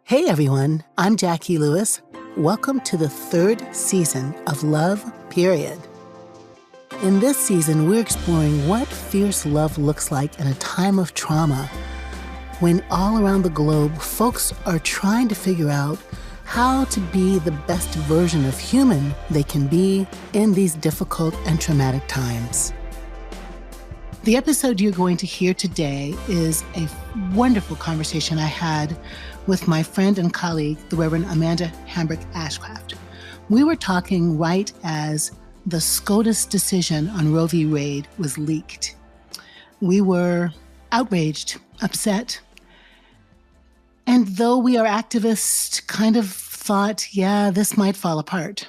Hey everyone, I'm Jacqui Lewis. Welcome to the third season of Love, Period. In this season, we're exploring what fierce love looks like in a time of trauma, when all around the globe, folks are trying to figure out how to be the best version of human they can be in these difficult and traumatic times. The episode you're going to hear today is a wonderful conversation I had with my friend and colleague, the Reverend Amanda Hambrick Ashcraft. We were talking right as the SCOTUS decision on Roe v. Wade was leaked. We were outraged, upset, and though we are activists, kind of thought, yeah, this might fall apart.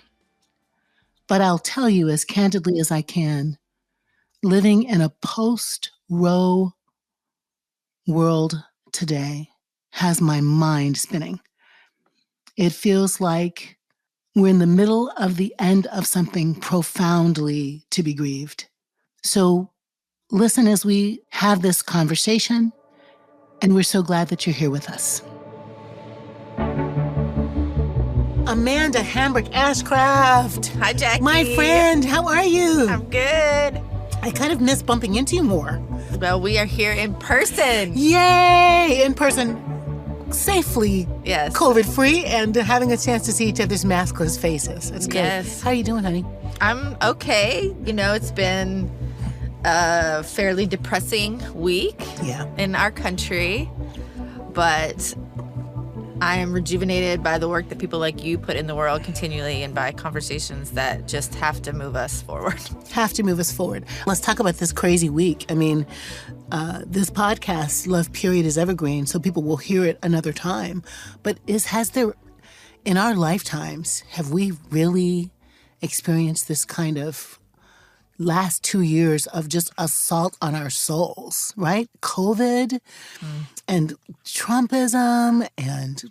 But I'll tell you as candidly as I can, living in a post-Roe world today has my mind spinning. It feels like we're in the middle of the end of something profoundly to be grieved. So listen as we have this conversation, and we're so glad that you're here with us. Amanda Hambrick Ashcraft. Hi, Jacqui. My friend, how are you? I'm good. I kind of miss bumping into you more. Well, we are here in person. Yay! In person, safely, Yes. COVID-free, and having a chance to see each other's maskless faces. It's great. Yes. How are you doing, honey? I'm okay. You know, it's been a fairly depressing week in our country, but I am rejuvenated by the work that people like you put in the world continually and by conversations that just have to move us forward. Have to move us forward. Let's talk about this crazy week. I mean, this podcast, Love Period, is evergreen, so people will hear it another time. But has there, in our lifetimes, have we really experienced this kind of last 2 years of just assault on our souls, right? COVID and Trumpism and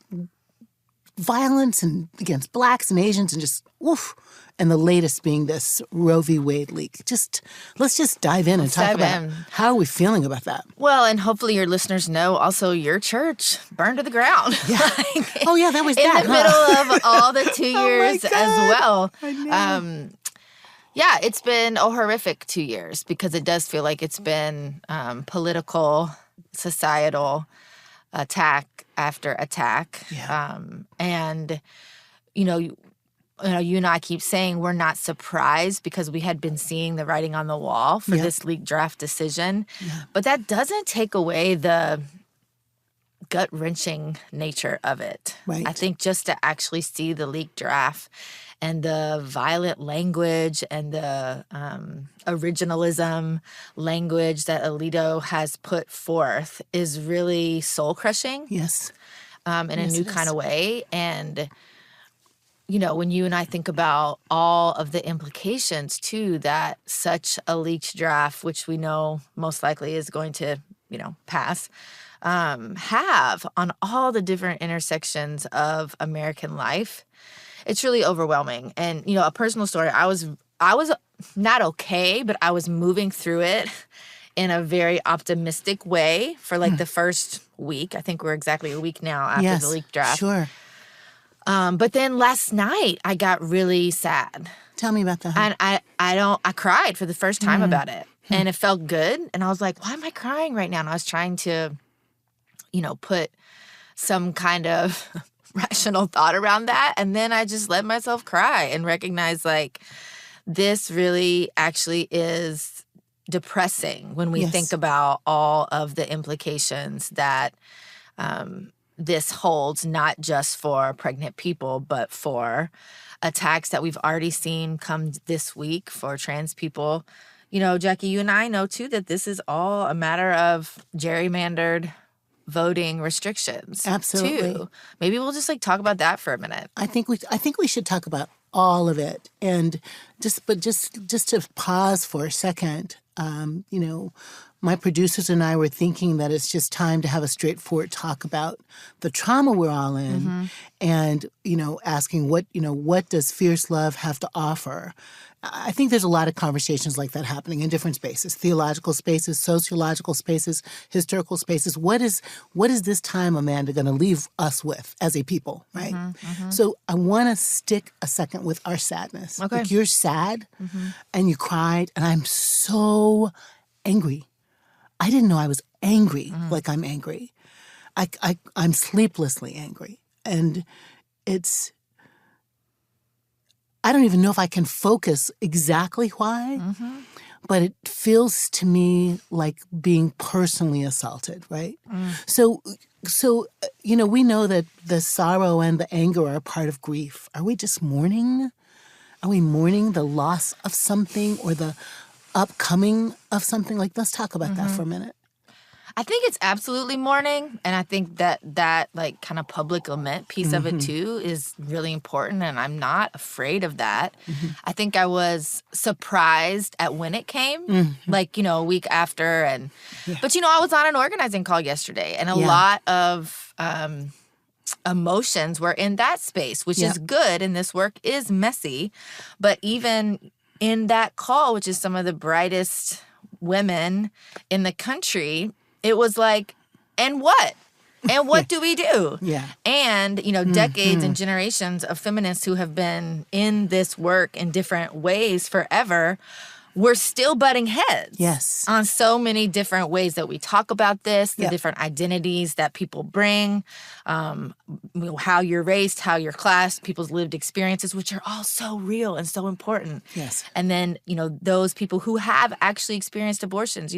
violence and against blacks and Asians and just oof. And the latest being this Roe v. Wade leak. Let's just dive in and talk about how are we feeling about that. Well, and hopefully your listeners know also your church burned to the ground. Yeah. That was in the middle of all the 2 years God. as well. I know. Yeah, it's been a horrific 2 years because it does feel like it's been political, societal attack after attack. Yeah. And, you and I keep saying we're not surprised because we had been seeing the writing on the wall for this leaked draft decision. Yeah. But that doesn't take away the gut-wrenching nature of it. Right. I think just to actually see the leaked draft and the violent language and the originalism language that Alito has put forth is really soul-crushing. Yes. In a new kind of way. And, when you and I think about all of the implications, too, that such a leaked draft, which we know most likely is going to, pass, have on all the different intersections of American life, it's really overwhelming. And, a personal story, I was not okay, but I was moving through it in a very optimistic way for the first week. I think we're exactly a week now after the leaked draft. Sure. But then last night I got really sad. Tell me about that. And I cried for the first time about it. And it felt good. And I was like, why am I crying right now? And I was trying to, put some kind of rational thought around that. And then I just let myself cry and recognize this really actually is depressing when we think about all of the implications that this holds, not just for pregnant people, but for attacks that we've already seen come this week for trans people. Jacqui, you and I know, too, that this is all a matter of gerrymandered voting restrictions. Absolutely. Too. Maybe we'll just talk about that for a minute. I think we should talk about all of it. And just to pause for a second, my producers and I were thinking that it's just time to have a straightforward talk about the trauma we're all in and, asking what does fierce love have to offer? I think there's a lot of conversations like that happening in different spaces, theological spaces, sociological spaces, historical spaces. What is this time, Amanda, going to leave us with as a people, right? So I want to stick a second with our sadness. Okay. Like you're sad and you cried, and I'm so angry. I didn't know I was angry like I'm angry. I'm sleeplessly angry. And I don't even know if I can focus exactly why, but it feels to me like being personally assaulted, right? So we know that the sorrow and the anger are a part of grief. Are we just mourning? Are we mourning the loss of something or the upcoming of something? Like, let's talk about that for a minute. I think it's absolutely mourning, and I think that like kind of public lament piece of it too is really important, and I'm not afraid of that. I think I was surprised at when it came, like, a week after, but I was on an organizing call yesterday, and a lot of emotions were in that space, which is good, and this work is messy, but even in that call, which is some of the brightest women in the country, it was like, and what? And what do we do? Yeah. And, decades and generations of feminists who have been in this work in different ways forever, we're still butting heads. Yes. On so many different ways that we talk about this, the different identities that people bring, how you're raised, how you're classed, people's lived experiences, which are all so real and so important. Yes. And then, those people who have actually experienced abortions.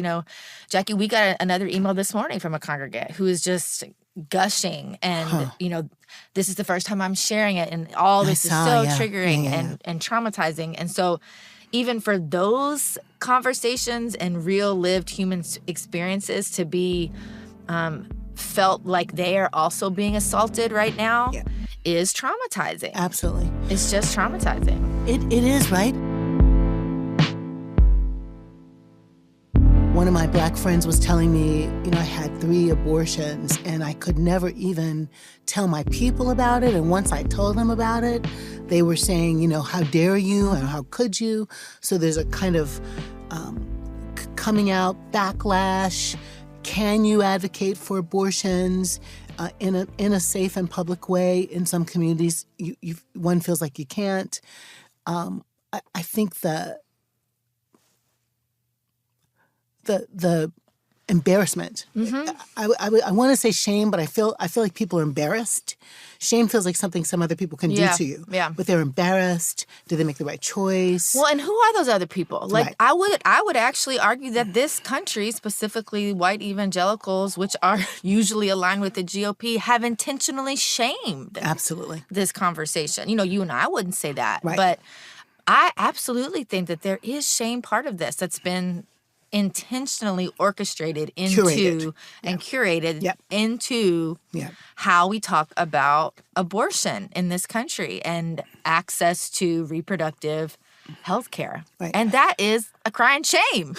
Jacqui, we got another email this morning from a congregant who is just gushing and, this is the first time I'm sharing it, and all this is so triggering and traumatizing. And so even for those conversations and real lived human experiences to be felt like they are also being assaulted right now is traumatizing. Absolutely. It's just traumatizing. It is, right? One of my Black friends was telling me, I had 3 abortions and I could never even tell my people about it. And once I told them about it, they were saying, how dare you and how could you? So there's a kind of coming out backlash. Can you advocate for abortions in a safe and public way? In some communities, one feels like you can't. I think the embarrassment. I want to say shame, but I feel like people are embarrassed. Shame feels like something some other people can do to you. Yeah. But they're embarrassed. Do they make the right choice? Well, and who are those other people? Like, Right. I would actually argue that this country, specifically white evangelicals, which are usually aligned with the GOP, have intentionally shamed Absolutely. this conversation. You and I wouldn't say that. Right. But I absolutely think that there is shame part of this that's been intentionally orchestrated into curated into how we talk about abortion in this country and access to reproductive health care. Right. And that is a crying shame.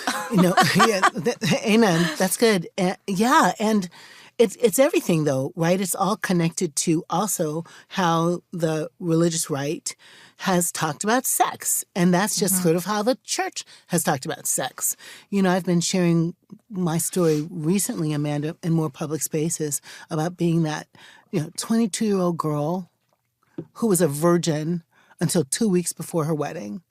Amen. That's good. And it's everything, though, right? It's all connected to also how the religious right has talked about sex. And that's just sort of how the church has talked about sex. I've been sharing my story recently, Amanda, in more public spaces about being that, 22-year-old girl who was a virgin until 2 weeks before her wedding.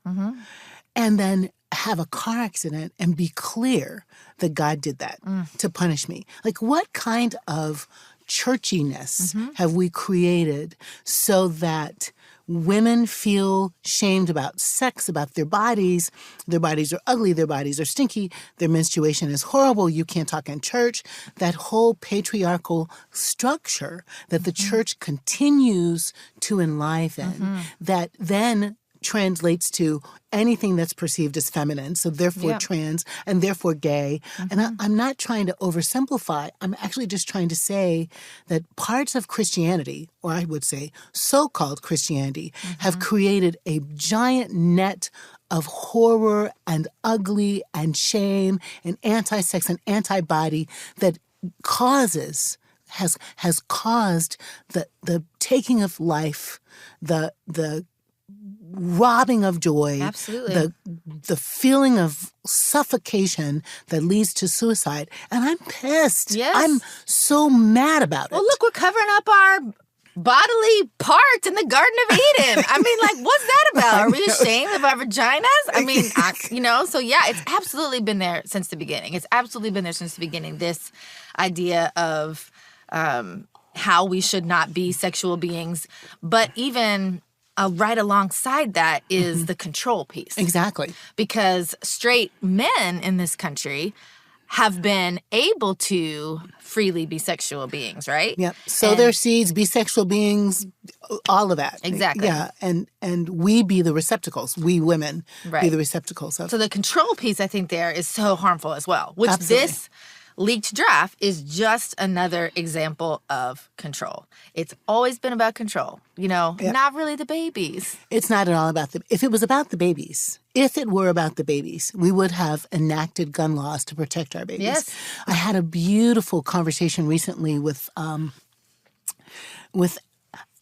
And then have a car accident and be clear that God did that to punish me. Like, what kind of churchiness have we created so that women feel shamed about sex, about their bodies are ugly, their bodies are stinky, their menstruation is horrible, you can't talk in church. That whole patriarchal structure that the church continues to enliven, that then translates to anything that's perceived as feminine, so therefore trans and therefore gay. And I'm not trying to oversimplify. I'm actually just trying to say that parts of Christianity, or I would say so-called Christianity, have created a giant net of horror and ugly and shame and anti-sex and anti-body that has caused the taking of life, the robbing of joy, absolutely, the feeling of suffocation that leads to suicide. And I'm pissed. Yes. I'm so mad about it. Well, look, we're covering up our bodily parts in the Garden of Eden. I mean, like, what's that about? Are we ashamed of our vaginas? I mean, so yeah, it's absolutely been there since the beginning. This idea of how we should not be sexual beings. But even right alongside that is the control piece. Exactly. Because straight men in this country have been able to freely be sexual beings, right? Yep. Sow their seeds, be sexual beings, all of that. Exactly. Yeah. And we be the receptacles. We women be the receptacles of. So the control piece, I think, there is so harmful as well, which Absolutely. This leaked draft is just another example of control. It's always been about control, not really the babies. It's not at all about if it was about the babies, we would have enacted gun laws to protect our babies. Yes. I had a beautiful conversation recently with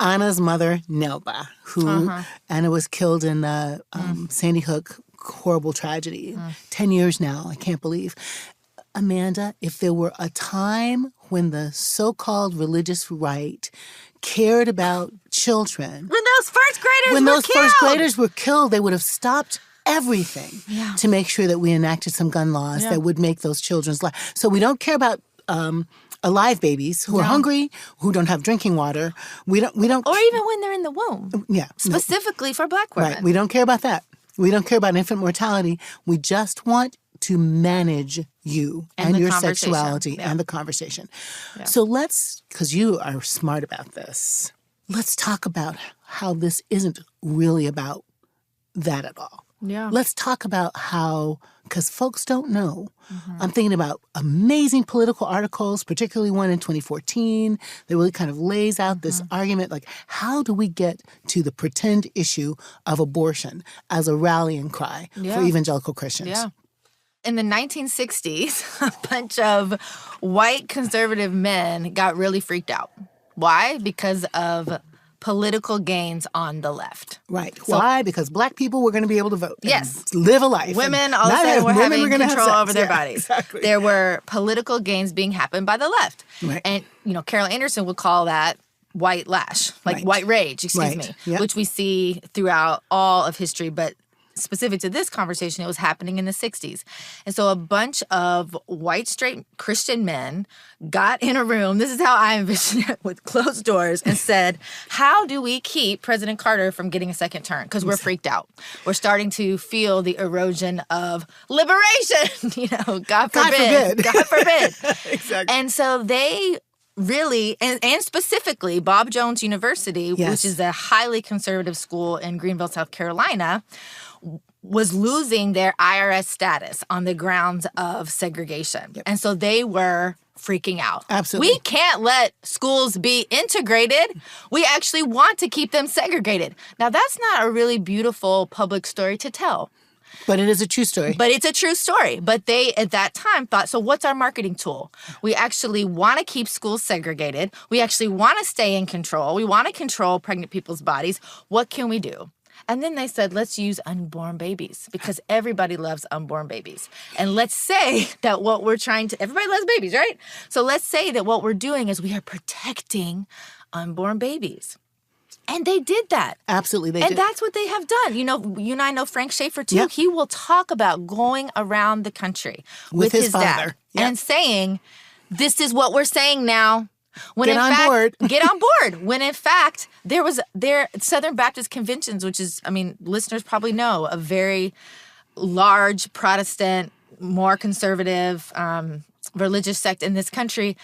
Anna's mother, Nelba, who Anna was killed in the Sandy Hook horrible tragedy. 10 years now, I can't believe. Amanda, if there were a time when the so-called religious right cared about children. When those first graders were killed, they would have stopped everything to make sure that we enacted some gun laws that would make those children's lives. So we don't care about alive babies who are hungry, who don't have drinking water. We don't. Or even when they're in the womb. Yeah. Specifically for Black women. Right. We don't care about that. We don't care about infant mortality. We just want to manage you and your sexuality and the conversation. Yeah. So because you are smart about this, let's talk about how this isn't really about that at all. Yeah. Let's talk about how, because folks don't know. I'm thinking about amazing political articles, particularly one in 2014 that really kind of lays out this argument, like how do we get to the pretend issue of abortion as a rallying cry for evangelical Christians? Yeah. In the 1960s, a bunch of white conservative men got really freaked out. Why? Because of political gains on the left. Right. So, why? Because Black people were going to be able to vote. Yes. Live a life. Women all of a sudden were having control over their bodies. Exactly. There were political gains being happened by the left. Right. And, Carol Anderson would call that white lash, white rage, which we see throughout all of history, but specific to this conversation, it was happening in the 60s. And so a bunch of white, straight Christian men got in a room, this is how I envision it, with closed doors and said, how do we keep President Carter from getting a second term? Because we're freaked out. We're starting to feel the erosion of liberation, God forbid. God forbid. Exactly. And so they really, and specifically Bob Jones University, which is a highly conservative school in Greenville, South Carolina, was losing their IRS status on the grounds of segregation. Yep. And so they were freaking out. Absolutely. We can't let schools be integrated. We actually want to keep them segregated. Now, that's not a really beautiful public story to tell. But it is a true story. But it's a true story. But they, at that time, thought, so what's our marketing tool? We actually want to keep schools segregated. We actually want to stay in control. We want to control pregnant people's bodies. What can we do? And then they said, let's use unborn babies because everybody loves unborn babies. And let's say that what we're everybody loves babies, right? So let's say that what we're doing is we are protecting unborn babies. And they did that. Absolutely, they did. And that's what they have done. You and I know Frank Schaeffer, too. Yep. He will talk about going around the country with his dad and saying, this is what we're saying now. Get on board. Get on board. When in fact, there Southern Baptist conventions, which is, listeners probably know, a very large Protestant, more conservative religious sect in this country.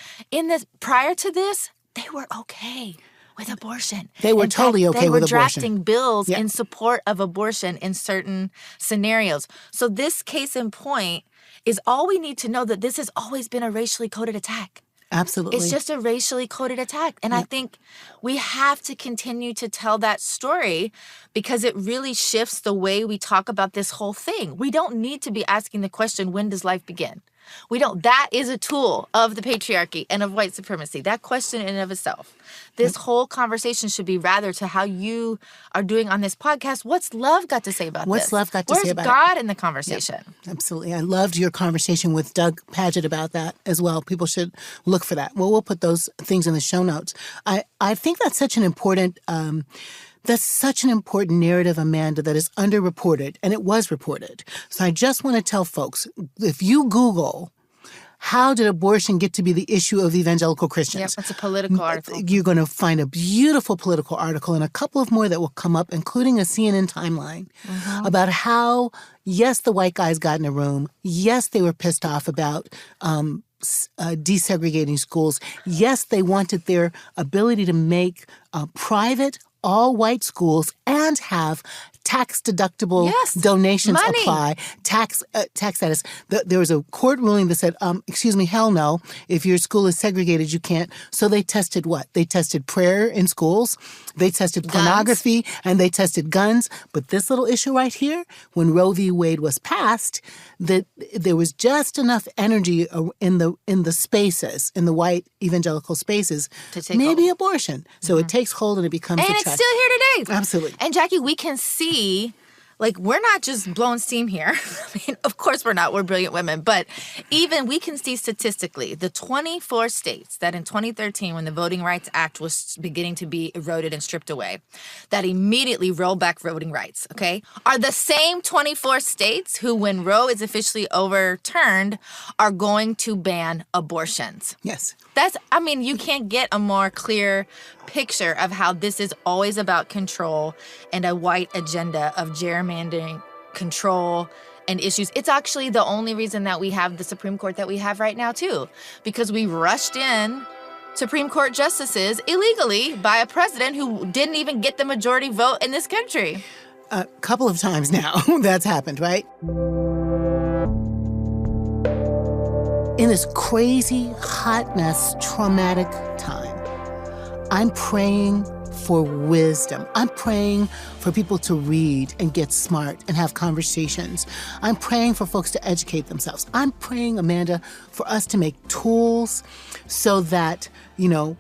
Prior to this, they were okay with abortion. They were totally okay with abortion. They were drafting bills in support of abortion in certain scenarios. So this case in point is all we need to know, that this has always been a racially coded attack. Absolutely. It's just a racially coded attack. And I think we have to continue to tell that story because it really shifts the way we talk about this whole thing. We don't need to be asking the question, when does life begin? We don't. That is a tool of the patriarchy and of white supremacy. That question in and of itself. This whole conversation should be rather to how you are doing on this podcast. What's love got to say about this? What's love got to say about it? Where's God in the conversation? Yep, absolutely. I loved your conversation with Doug Padgett about that as well. People should look for that. Well, we'll put those things in the show notes. I think that's such an important narrative, Amanda, that is underreported, and it was reported. So I just want to tell folks, if you Google, how did abortion get to be the issue of evangelical Christians? Yep, it's a political article. You're going to find a beautiful political article and a couple of more that will come up, including a CNN timeline about how, yes, the white guys got in a room. Yes, they were pissed off about desegregating schools. Yes, they wanted their ability to make private all-white schools and have tax-deductible donations apply, tax status. There was a court ruling that said, excuse me, hell no. If your school is segregated, you can't. So they tested what? They tested prayer in schools, they tested pornography, and they tested guns. But this little issue right here, when Roe v. Wade was passed, that there was just enough energy in the spaces, in the white evangelical spaces, to take maybe hold. Abortion. So it takes hold and it becomes a trend. And it's still here today. Absolutely. And Jacqui, we can see, like, we're not just blowing steam here. I mean, of course we're not. We're brilliant women. But even we can see statistically, the 24 states that in 2013, when the Voting Rights Act was beginning to be eroded and stripped away, that immediately rolled back voting rights, okay, are the same 24 states who, when Roe is officially overturned, are going to ban abortions. Yes. You can't get a more clear picture of how this is always about control and a white agenda of gerrymandering, control, and issues. It's actually the only reason that we have the Supreme Court that we have right now, too, because we rushed in Supreme Court justices illegally by a president who didn't even get the majority vote in this country. A couple of times now that's happened, right? In this crazy, hot mess, traumatic time, I'm praying for wisdom. I'm praying for people to read and get smart and have conversations. I'm praying for folks to educate themselves. I'm praying, Amanda, for us to make tools so that,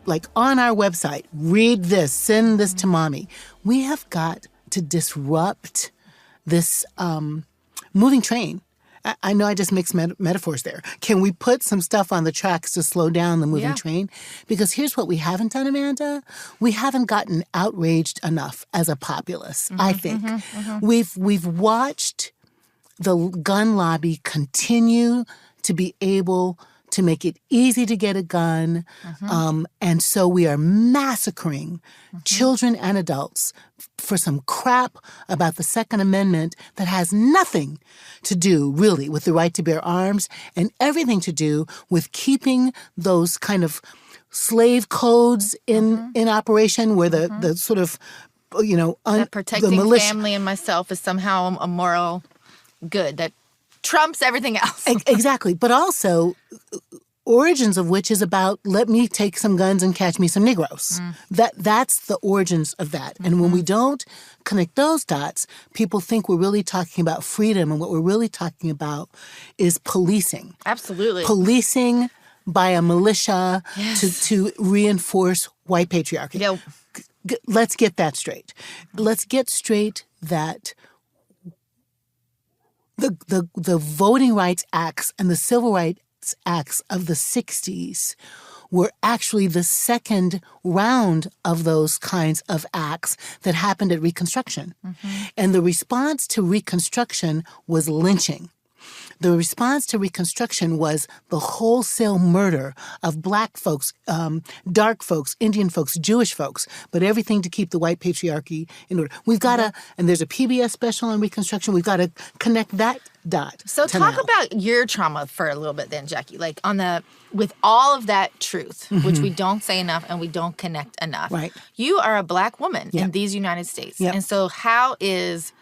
like on our website, read this, send this to mommy. We have got to disrupt this moving train. I know I just mixed metaphors there. Can we put some stuff on the tracks to slow down the moving train? Because here's what we haven't done, Amanda. We haven't gotten outraged enough as a populace, I think. We've watched the gun lobby continue to be able to make it easy to get a gun. And so we are massacring children and adults for some crap about the Second Amendment that has nothing to do, really, with the right to bear arms and everything to do with keeping those kind of slave codes in operation where the sort of, that protecting the family and myself is somehow a moral good that trumps everything else. Exactly. But also, origins of which is about, let me take some guns and catch me some Negroes. That's the origins of that. And when we don't connect those dots, people think we're really talking about freedom. And what we're really talking about is policing. Absolutely. Policing by a militia to reinforce white patriarchy. Let's get that straight. Let's get straight that the Voting Rights Acts and the Civil Rights Acts of the 60s were actually the second round of those kinds of acts that happened at Reconstruction. And the response to Reconstruction was lynching. The response to Reconstruction was the wholesale murder of Black folks, dark folks, Indian folks, Jewish folks, but everything to keep the white patriarchy in order. We've got to, and there's a PBS special on Reconstruction, we've got to connect that dot. So talk about your trauma for a little bit then, Jacqui, like with all of that truth, which we don't say enough and we don't connect enough. Right. You are a Black woman in these United States. And so how is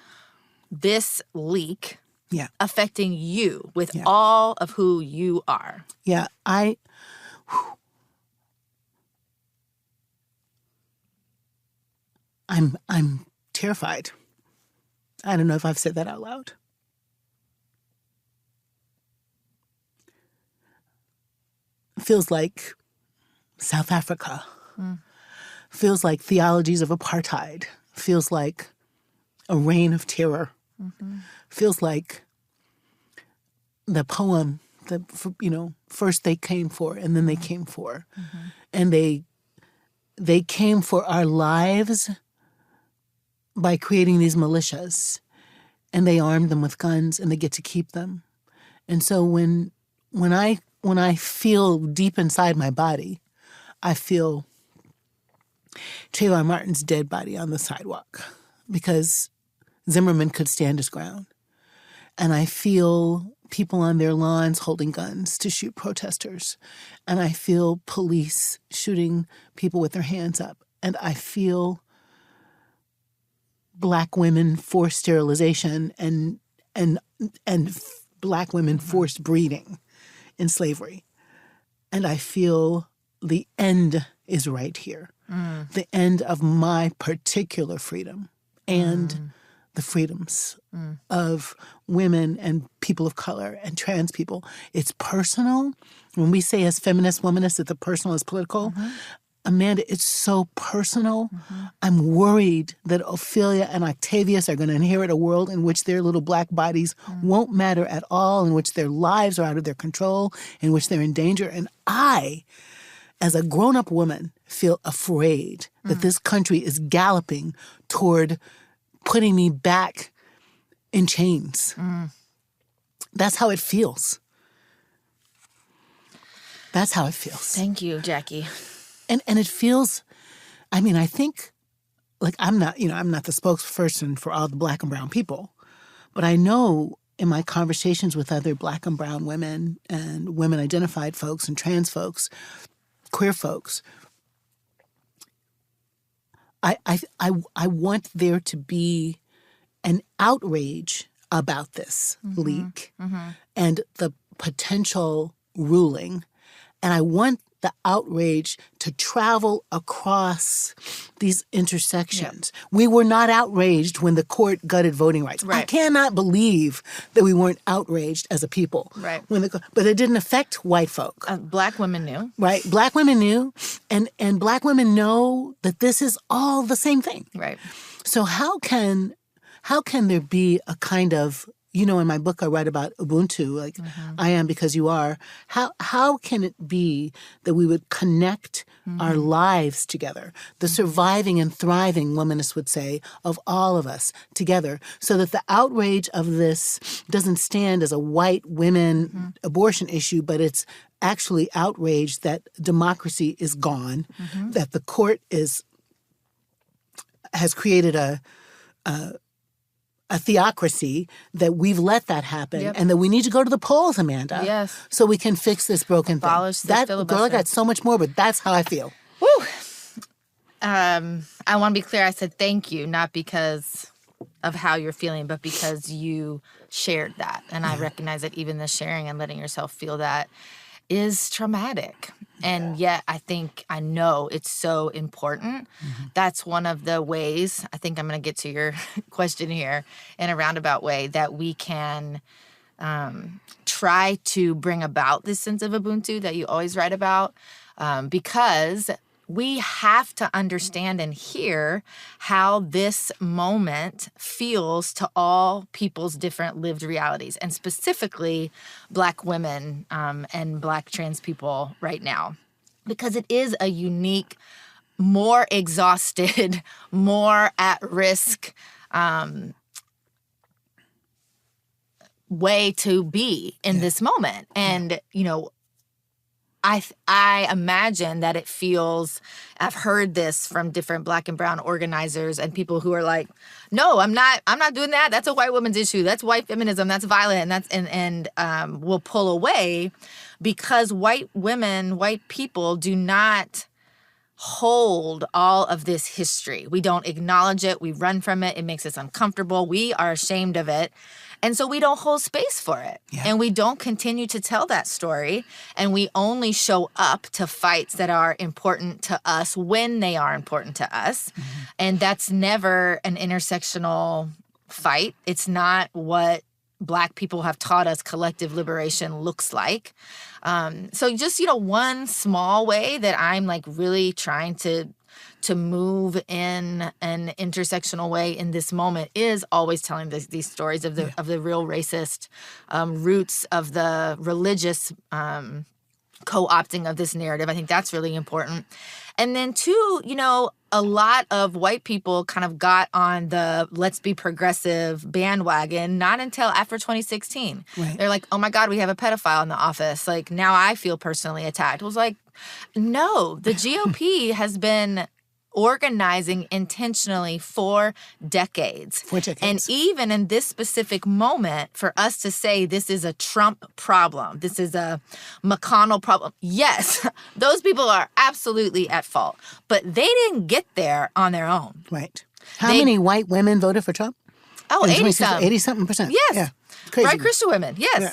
this leak affecting you with all of who you are? I'm terrified. I don't know if I've said that out loud. Feels like South Africa. Feels like theologies of apartheid. Feels like a reign of terror. Feels like the poem that, first they came for and then they came for. And they came for our lives by creating these militias. And they armed them with guns and they get to keep them. And so when I feel deep inside my body, I feel Trayvon Martin's dead body on the sidewalk because Zimmerman could stand his ground. And I feel people on their lawns holding guns to shoot protesters. And I feel police shooting people with their hands up. And I feel Black women forced sterilization and Black women forced breeding in slavery. And I feel the end is right here. The end of my particular freedom and the freedoms of women and people of color and trans people. It's personal. When we say as feminist, womanists that the personal is political, Amanda, it's so personal. I'm worried that Ophelia and Octavius are going to inherit a world in which their little Black bodies won't matter at all, in which their lives are out of their control, in which they're in danger. And I, as a grown-up woman, feel afraid that this country is galloping toward putting me back in chains. That's how it feels. That's how it feels. Thank you, Jacqui. And it feels, I think, like I'm not the spokesperson for all the Black and brown people, but I know in my conversations with other Black and brown women and women-identified folks and trans folks, queer folks, I want there to be an outrage about this leak and the potential ruling. And I want the outrage to travel across these intersections. Yep. We were not outraged when the court gutted voting rights. Right. I cannot believe that we weren't outraged as a people. Right. But it didn't affect white folk. Black women knew. Right. Black women knew. And Black women know that this is all the same thing. Right. So how can there be a kind of, in my book I write about Ubuntu, like I am because you are. How can it be that we would connect our lives together, the surviving and thriving, womanists would say, of all of us together, so that the outrage of this doesn't stand as a white women abortion issue, but it's actually outrage that democracy is gone, that the court has created a theocracy, that we've let that happen, and that we need to go to the polls, Amanda. Yes. So we can fix this broken Abolish thing. the filibuster. Girl, I got so much more, but that's how I feel. Woo! I want to be clear. I said thank you, not because of how you're feeling, but because you shared that. And I recognize that even the sharing and letting yourself feel that is traumatic. And yet I know it's so important. That's one of the ways, I think I'm going to get to your question here in a roundabout way, that we can try to bring about this sense of Ubuntu that you always write about, because we have to understand and hear how this moment feels to all people's different lived realities, and specifically Black women and Black trans people right now. Because it is a unique, more exhausted, more at risk way to be in this moment. And, I imagine that it feels, I've heard this from different Black and brown organizers and people who are like, no, I'm not doing that. That's a white woman's issue. That's white feminism. That's violent. And will pull away because white women, white people do not hold all of this history. We don't acknowledge it. We run from it. It makes us uncomfortable. We are ashamed of it. And so we don't hold space for it. Yeah. And we don't continue to tell that story. And we only show up to fights that are important to us when they are important to us. Mm-hmm. And that's never an intersectional fight. It's not what Black people have taught us collective liberation looks like. So just, one small way that I'm like really trying to move in an intersectional way in this moment is always telling these stories of the real racist roots of the religious co-opting of this narrative. I think that's really important. And then two, a lot of white people kind of got on the let's be progressive bandwagon, not until after 2016. Right. They're like, oh my God, we have a pedophile in the office. Like, now I feel personally attacked. It was like, no, the GOP has been organizing intentionally for decades. And even in this specific moment, for us to say this is a Trump problem, this is a McConnell problem, yes, those people are absolutely at fault. But they didn't get there on their own. Right. How many white women voted for Trump? Oh, 80-something. 80-something percent. Yes. Yeah. Crazy. Right, Christian women, yes. Yeah.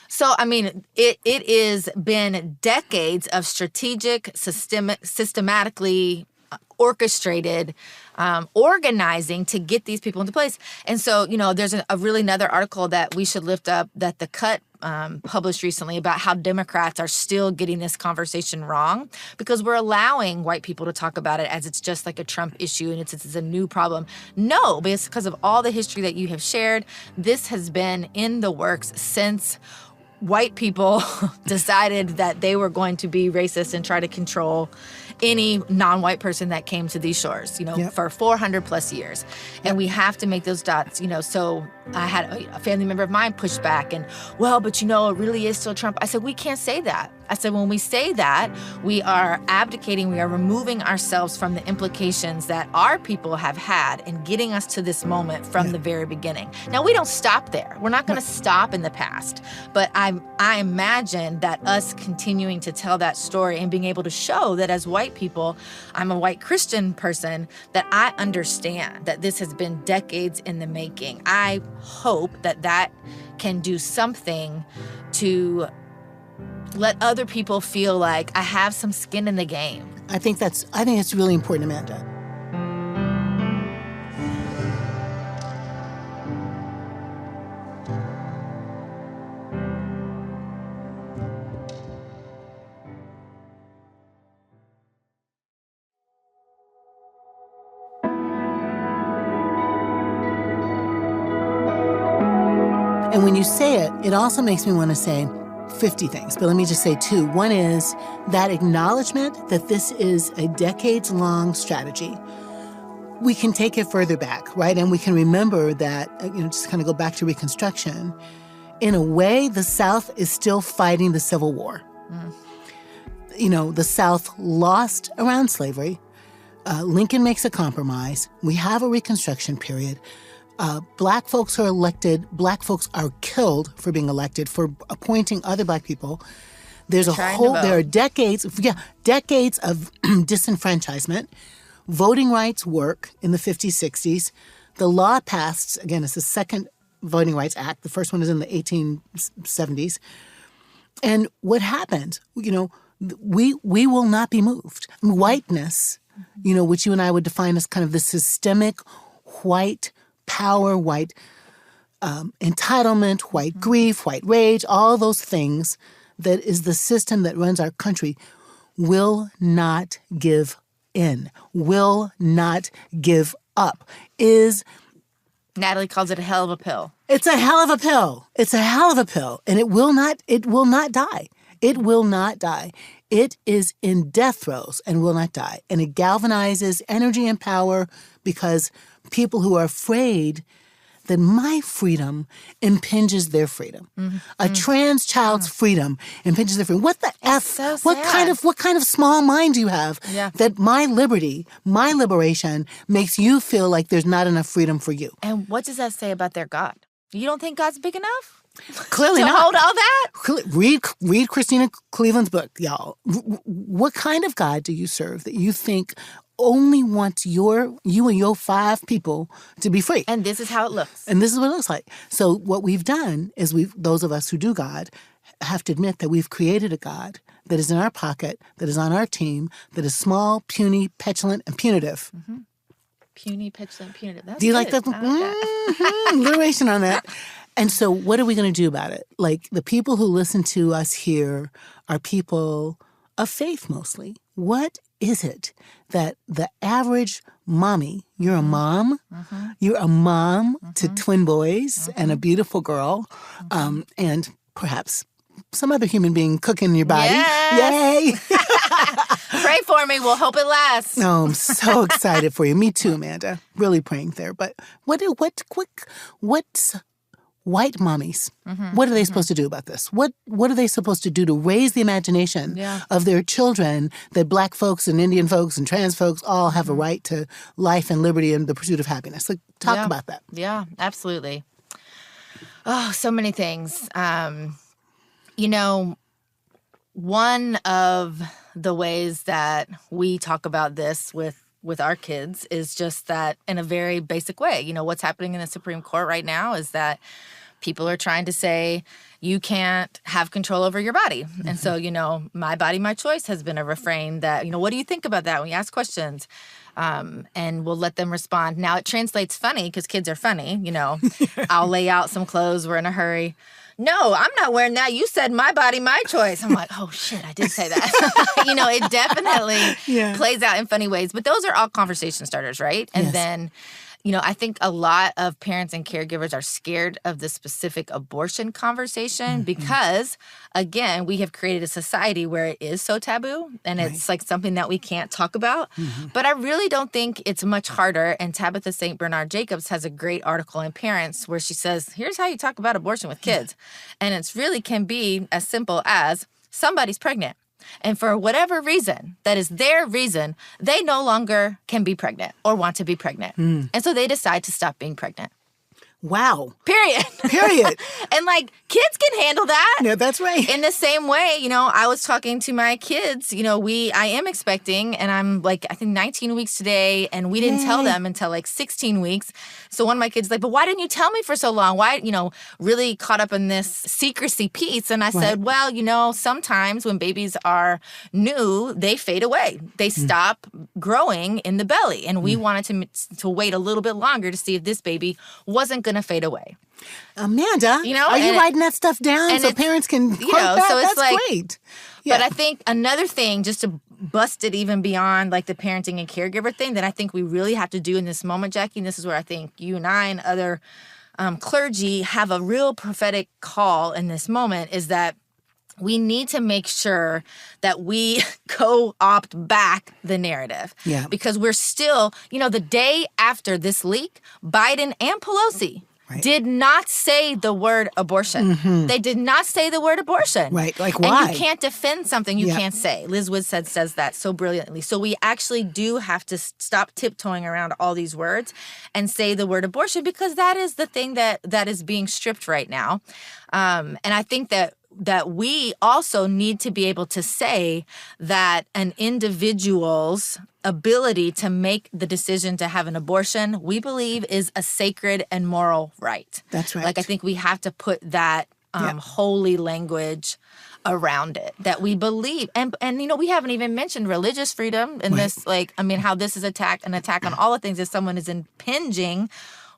So, I mean, it has been decades of strategic, systematically orchestrated organizing to get these people into place. And so, there's a really another article that we should lift up that The Cut published recently about how Democrats are still getting this conversation wrong because we're allowing white people to talk about it as it's just like a Trump issue and it's a new problem. No, but it's because of all the history that you have shared. This has been in the works since white people decided that they were going to be racist and try to control any non-white person that came to these shores, for 400 plus years. And we have to make those dots, so I had a family member of mine push back and, but it really is still Trump. I said, we can't say that. I said, when we say that, we are abdicating, we are removing ourselves from the implications that our people have had in getting us to this moment from the very beginning. Now, we don't stop there. We're not going to stop in the past. But I imagine that us continuing to tell that story and being able to show that as white people, I'm a white Christian person, that I understand that this has been decades in the making. I hope that can do something to let other people feel like I have some skin in the game. I think it's really important, Amanda. And when you say it, it also makes me want to say 50 things, but let me just say two. One is that acknowledgement that this is a decades-long strategy. We can take it further back, right? And we can remember that, just kind of go back to Reconstruction. In a way, the South is still fighting the Civil War. The South lost around slavery. Lincoln makes a compromise. We have a Reconstruction period. Black folks are elected. Black folks are killed for being elected, for appointing other Black people. There are decades of disenfranchisement. Voting rights work in the 50s, 60s. The law passed, again, it's the second Voting Rights Act. The first one is in the 1870s. And what happened, we will not be moved. Whiteness, which you and I would define as kind of the systemic white power, white entitlement, white grief, white rage, all those things that is the system that runs our country, will not give in, will not give up, Natalie calls it a hell of a pill. It's a hell of a pill. It's a hell of a pill. And it will not die. It will not die. It is in death throes and will not die. And it galvanizes energy and power because people who are afraid that my freedom impinges their freedom. A trans child's freedom impinges their freedom. What the F? So what kind of small mind do you have that my liberty, my liberation makes you feel like there's not enough freedom for you? And what does that say about their God? You don't think God's big enough? Clearly to not. hold all that? Read Christina Cleveland's book, y'all. What kind of God do you serve that you think only wants you and your 5 people to be free? And this is how it looks. And this is what it looks like. So what we've done is those of us who do God have to admit that we've created a God that is in our pocket, that is on our team, that is small, puny, petulant, and punitive. Mm-hmm. Puny, petulant, punitive. That's do you good. like that? Mm-hmm. Alliteration on that. And so what are we going to do about it? Like, the people who listen to us here are people of faith mostly. What is it that the average mommy, you're a mom, you're a mom to twin boys and a beautiful girl, and perhaps some other human being cooking in your body. Yes. Yay! Pray for me. We'll hope it lasts. Oh, I'm so excited for you. Me too, Amanda. Really praying there. But what's white mommies? What are they supposed to do about this? What are they supposed to do to raise the imagination of their children that Black folks and Indian folks and trans folks all have a right to life and liberty and the pursuit of happiness? Like, talk about that. Yeah, absolutely. Oh, so many things. One of the ways that we talk about this with our kids is just that in a very basic way. What's happening in the Supreme Court right now is that people are trying to say you can't have control over your body. And so, my body, my choice has been a refrain that, what do you think about that when you ask questions? And we'll let them respond. Now, it translates funny because kids are funny. I'll lay out some clothes. We're in a hurry. No, I'm not wearing that. You said my body, my choice. I'm like, oh, shit, I did say that. It definitely plays out in funny ways. But those are all conversation starters, right? And then, I think a lot of parents and caregivers are scared of the specific abortion conversation because, again, we have created a society where it is so taboo and it's like something that we can't talk about. But I really don't think it's much harder. And Tabitha St. Bernard Jacobs has a great article in Parents where she says, here's how you talk about abortion with kids. And it's really can be as simple as somebody's pregnant. And for whatever reason, that is their reason, they no longer can be pregnant or want to be pregnant. And so they decide to stop being pregnant. Wow. Period. And kids can handle that. Yeah, that's right. In the same way, I was talking to my kids, I am expecting and I'm I think 19 weeks today and we didn't tell them until 16 weeks. So one of my kids is like, but why didn't you tell me for so long? Why, really caught up in this secrecy piece. And I said, well, sometimes when babies are new, they fade away. They stop growing in the belly. And we wanted to wait a little bit longer to see if this baby wasn't going to fade away. Amanda, are you writing that stuff down so parents can quote that? So it's That's great. Yeah. But I think another thing, just to bust it even beyond the parenting and caregiver thing that I think we really have to do in this moment, Jacqui, and this is where I think you and I and other clergy have a real prophetic call in this moment, is that we need to make sure that we co-opt back the narrative. Yeah. Because we're still, the day after this leak, Biden and Pelosi did not say the word abortion. They did not say the word abortion. Right. Why? And you can't defend something you can't say. Liz Wood says that so brilliantly. So we actually do have to stop tiptoeing around all these words and say the word abortion, because that is the thing that is being stripped right now. And I think that we also need to be able to say that an individual's ability to make the decision to have an abortion, we believe, is a sacred and moral right. That's right. I think we have to put that holy language around it, that we believe. And we haven't even mentioned religious freedom in this, how this is an attack on all the things if someone is impinging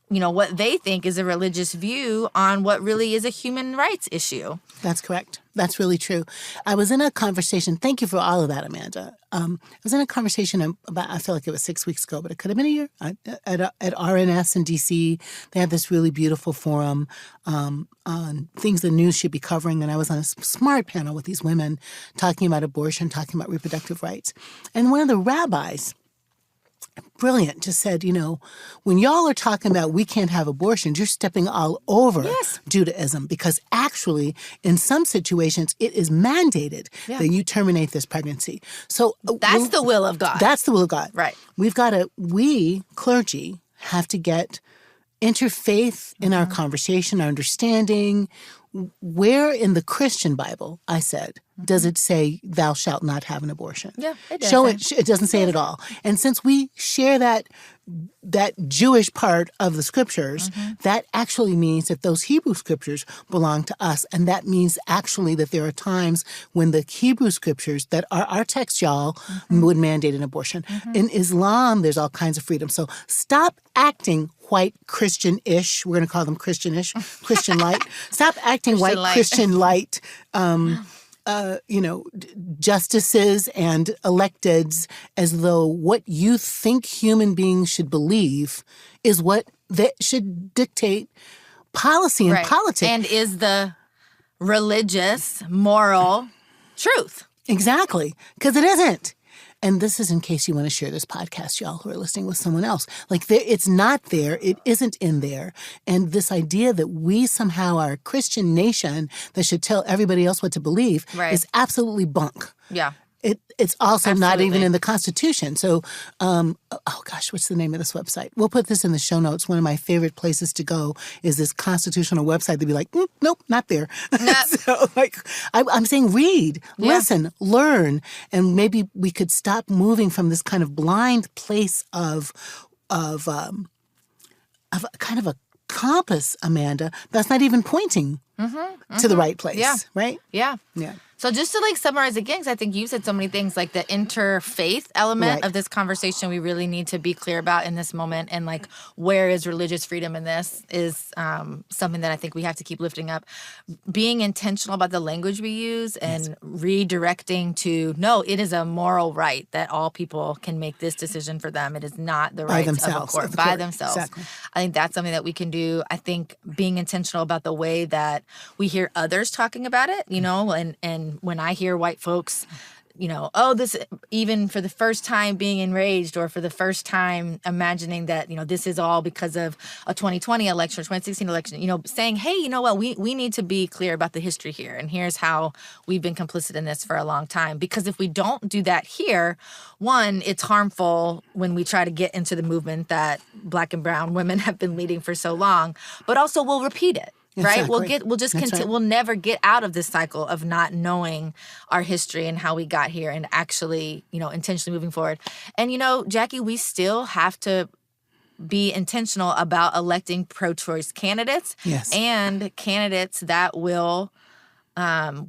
what they think is a religious view on what really is a human rights issue. That's correct. That's really true. I was in a conversation. Thank you for all of that, Amanda. I was in a conversation about, I feel like it was 6 weeks ago, but it could have been a year, at RNS in D.C. They had this really beautiful forum on things the news should be covering. And I was on a smart panel with these women talking about abortion, talking about reproductive rights. And one of the rabbis, brilliant, just said, when y'all are talking about we can't have abortions, you're stepping all over Judaism, because actually in some situations it is mandated that you terminate this pregnancy. So that's the will of God. That's the will of God. Right. We clergy have to get interfaith in our conversation, our understanding. where in the Christian Bible, I said, does it say thou shalt not have an abortion? Yeah, it does. Show it. It doesn't say it at all. And since we share that Jewish part of the scriptures, that actually means that those Hebrew scriptures belong to us. And that means actually that there are times when the Hebrew scriptures that are our text, y'all, would mandate an abortion. In Islam, there's all kinds of freedom. So stop acting white Christian-ish. We're going to call them Christian-ish, Christian light. Stop acting white Christian light. Justices and electeds as though what you think human beings should believe is what that should dictate policy and politics. And is the religious, moral truth. Exactly. Because it isn't. And this is in case you want to share this podcast, y'all, who are listening with someone else. It's not there. It isn't in there. And this idea that we somehow are a Christian nation that should tell everybody else what to believe is absolutely bunk. Yeah. It's also not even in the Constitution. So, what's the name of this website? We'll put this in the show notes. One of my favorite places to go is this constitutional website to be like, nope, not there. So, I'm saying read, listen, learn, and maybe we could stop moving from this kind of blind place of kind of a compass, Amanda, that's not even pointing to the right place, right? Yeah. So just to summarize again, because I think you said so many things, like the interfaith element of this conversation we really need to be clear about in this moment, and where is religious freedom in this is something that I think we have to keep lifting up. Being intentional about the language we use and redirecting to, no, it is a moral right that all people can make this decision for them. It is not the right of a court by themselves. Exactly. I think that's something that we can do. I think being intentional about the way that we hear others talking about it, and when I hear white folks, this, even for the first time being enraged, or for the first time imagining that, this is all because of a 2020 election or 2016 election, saying, hey, you know what, we need to be clear about the history here. And here's how we've been complicit in this for a long time. Because if we don't do that here, one, it's harmful when we try to get into the movement that Black and brown women have been leading for so long, but also we'll repeat it. Right? Exactly. We'll just continue. We'll never get out of this cycle of not knowing our history and how we got here, and actually, intentionally moving forward. And, Jacqui, we still have to be intentional about electing pro-choice candidates and candidates that will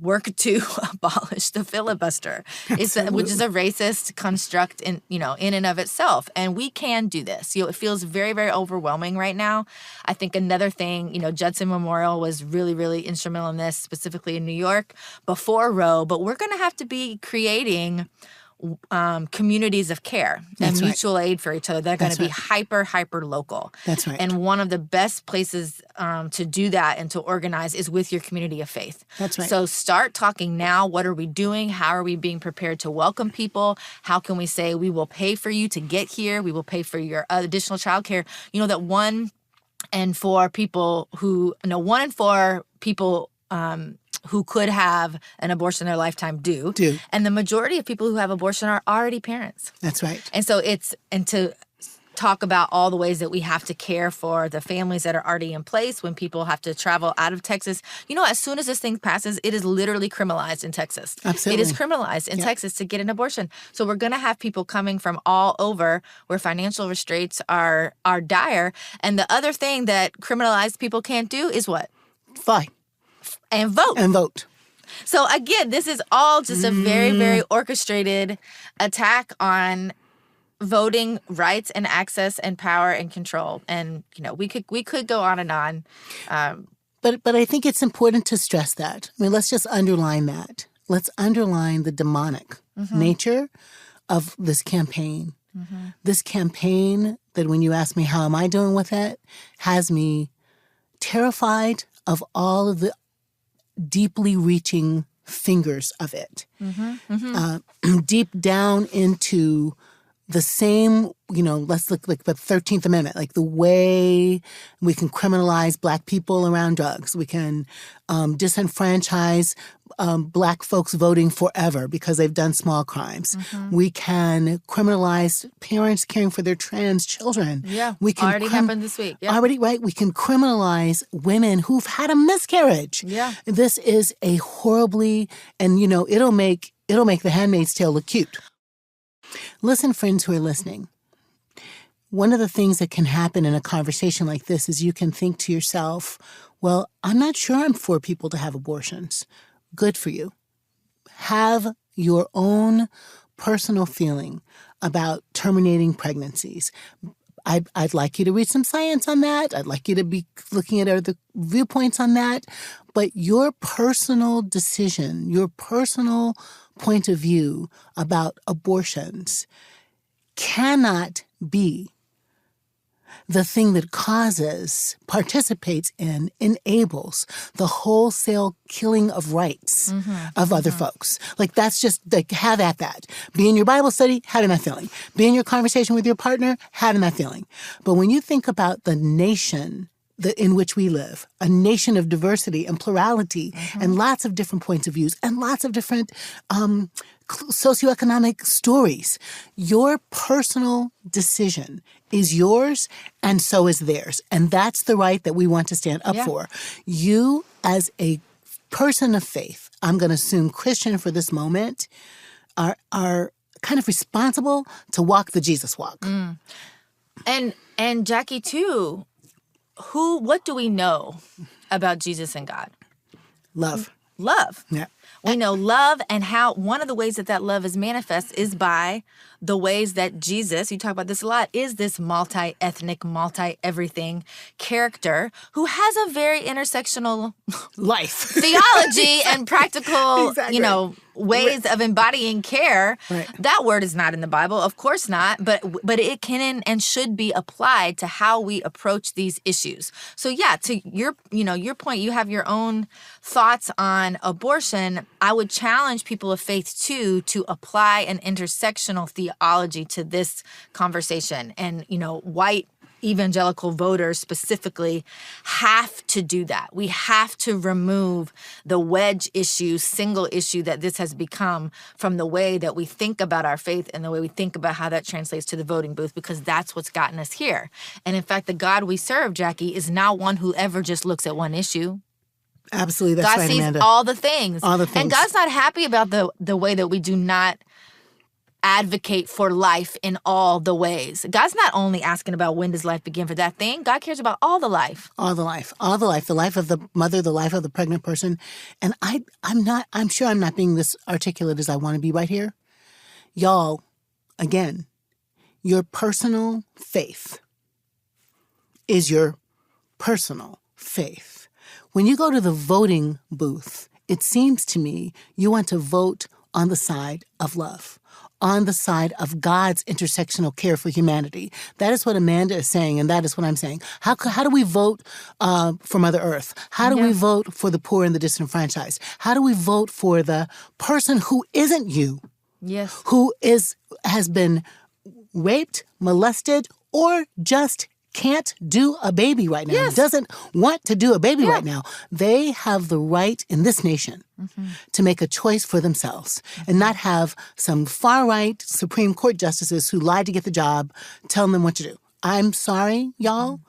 work to abolish the filibuster, which is a racist construct in and of itself. And we can do this. It feels very, very overwhelming right now. I think another thing, Judson Memorial was really, really instrumental in this, specifically in New York before Roe. But we're going to have to be creating communities of care and mutual aid for each other that are going to be hyper local. That's right. And one of the best places to do that and to organize is with your community of faith. That's right. So start talking now. What are we doing? How are we being prepared to welcome people? How can we say we will pay for you to get here? We will pay for your additional childcare. That 1 in 4 people who who could have an abortion in their lifetime do. And the majority of people who have abortion are already parents. That's right. And so to talk about all the ways that we have to care for the families that are already in place when people have to travel out of Texas. As soon as this thing passes, it is literally criminalized in Texas. Absolutely. It is criminalized in Texas to get an abortion. So we're going to have people coming from all over where financial restraints are dire. And the other thing that criminalized people can't do is what? Fly. And vote. So again, this is all just a very, very orchestrated attack on voting rights and access and power and control. And, we could go on and on. But I think it's important to stress that. Let's just underline that. Let's underline the demonic nature of this campaign. This campaign that, when you ask me how am I doing with it, has me terrified of all of the deeply reaching fingers of it. Deep down into the same, let's look like the 13th Amendment, like the way we can criminalize Black people around drugs. We can disenfranchise Black folks voting forever because they've done small crimes. Mm-hmm. We can criminalize parents caring for their trans children. Yeah, we can already happened this week. Yeah. Already, right? We can criminalize women who've had a miscarriage. Yeah. This is a horribly, and it'll make The Handmaid's Tale look cute. Listen, friends who are listening. One of the things that can happen in a conversation like this is you can think to yourself, well, I'm not sure I'm for people to have abortions. Good for you. Have your own personal feeling about terminating pregnancies. I'd like you to read some science on that. I'd like you to be looking at other viewpoints on that. But your personal decision, your personal point of view about abortions cannot be the thing that participates in, enables the wholesale killing of rights of other folks. Like, that's just, like, have at that. Be in your Bible study, having that feeling. Be in your conversation with your partner, having that feeling. But when you think about the nation in which we live, a nation of diversity and plurality and lots of different points of views and lots of different socioeconomic stories, your personal decision is yours and so is theirs. And that's the right that we want to stand up for. You, as a person of faith, I'm going to assume Christian for this moment, are kind of responsible to walk the Jesus walk. And Jacqui, too, what do we know about Jesus and God? Love. Yeah. We know love, and how one of the ways that love is manifest is by the ways that Jesus, you talk about this a lot, is this multi-ethnic, multi-everything character who has a very intersectional life, theology and practical, ways of embodying care. Right. That word is not in the Bible, of course not, but it can and should be applied to how we approach these issues. So yeah, to your point, you have your own thoughts on abortion. I would challenge people of faith too to apply an intersectional theology to this conversation. And white evangelical voters specifically have to do that. We have to remove the wedge issue, single issue that this has become from the way that we think about our faith and the way we think about how that translates to the voting booth, because that's what's gotten us here. And in fact, the God we serve, Jacqui, is not one who ever just looks at one issue. Absolutely, that's God right, sees Amanda. all the things. All the things. And God's not happy about the way that we do not advocate for life in all the ways. God's not only asking about when does life begin for that thing. God cares about all the life. All the life. All the life. The life of the mother, the life of the pregnant person. And I'm sure I'm not being this articulate as I want to be right here. Y'all, again, your personal faith is your personal faith. When you go to the voting booth, it seems to me you want to vote on the side of love, on the side of God's intersectional care for humanity. That is what Amanda is saying, and that is what I'm saying. How do we vote for Mother Earth? How do we vote for the poor and the disenfranchised? How do we vote for the person who isn't you? Yes. Who has been raped, molested, or just can't do a baby right now, doesn't want to do a baby right now. They have the right in this nation to make a choice for themselves and not have some far-right Supreme Court justices who lied to get the job telling them what to do. I'm sorry, y'all.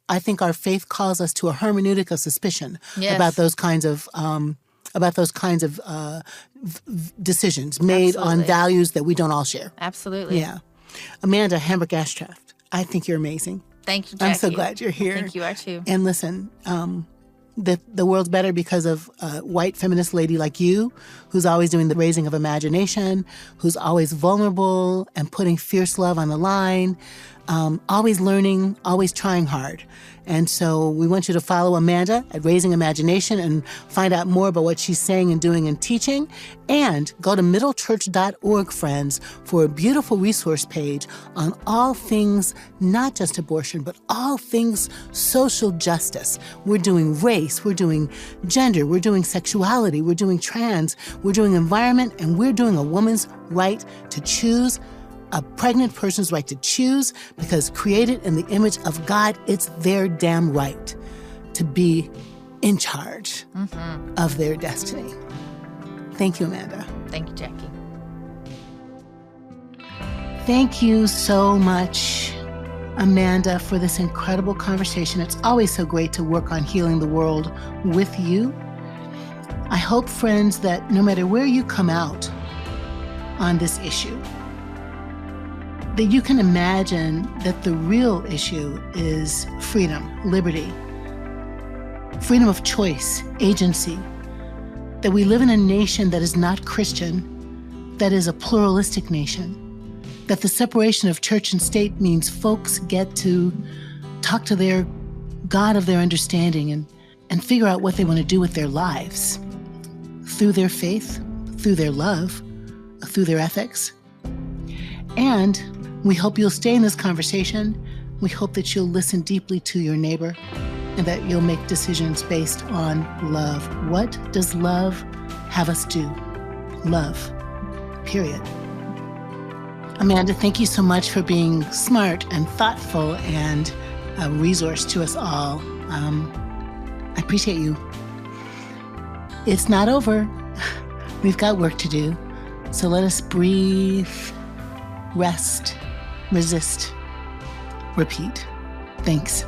I think our faith calls us to a hermeneutic of suspicion about those kinds of decisions made on values that we don't all share. Absolutely. Yeah. Amanda, Hambrick Ashcraft, I think you're amazing. Thank you, Jacqui. I'm so glad you're here. Thank you, are too. And listen, the world's better because of a white feminist lady like you, who's always doing the raising of imagination, who's always vulnerable and putting fierce love on the line, always learning, always trying hard. And so we want you to follow Amanda at Raising Imagination and find out more about what she's saying and doing and teaching. And go to middlechurch.org, friends, for a beautiful resource page on all things, not just abortion, but all things social justice. We're doing race, we're doing gender, we're doing sexuality, we're doing trans, we're doing environment, and we're doing a woman's right to choose a pregnant person's right to choose, because created in the image of God, it's their damn right to be in charge of their destiny. Thank you, Amanda. Thank you, Jacqui. Thank you so much, Amanda, for this incredible conversation. It's always so great to work on healing the world with you. I hope, friends, that no matter where you come out on this issue, that you can imagine that the real issue is freedom, liberty, freedom of choice, agency, that we live in a nation that is not Christian, that is a pluralistic nation, that the separation of church and state means folks get to talk to their God of their understanding and figure out what they want to do with their lives through their faith, through their love, through their ethics. And we hope you'll stay in this conversation. We hope that you'll listen deeply to your neighbor and that you'll make decisions based on love. What does love have us do? Love, period. Amanda, thank you so much for being smart and thoughtful and a resource to us all. I appreciate you. It's not over. We've got work to do. So let us breathe, rest, resist, repeat. Thanks.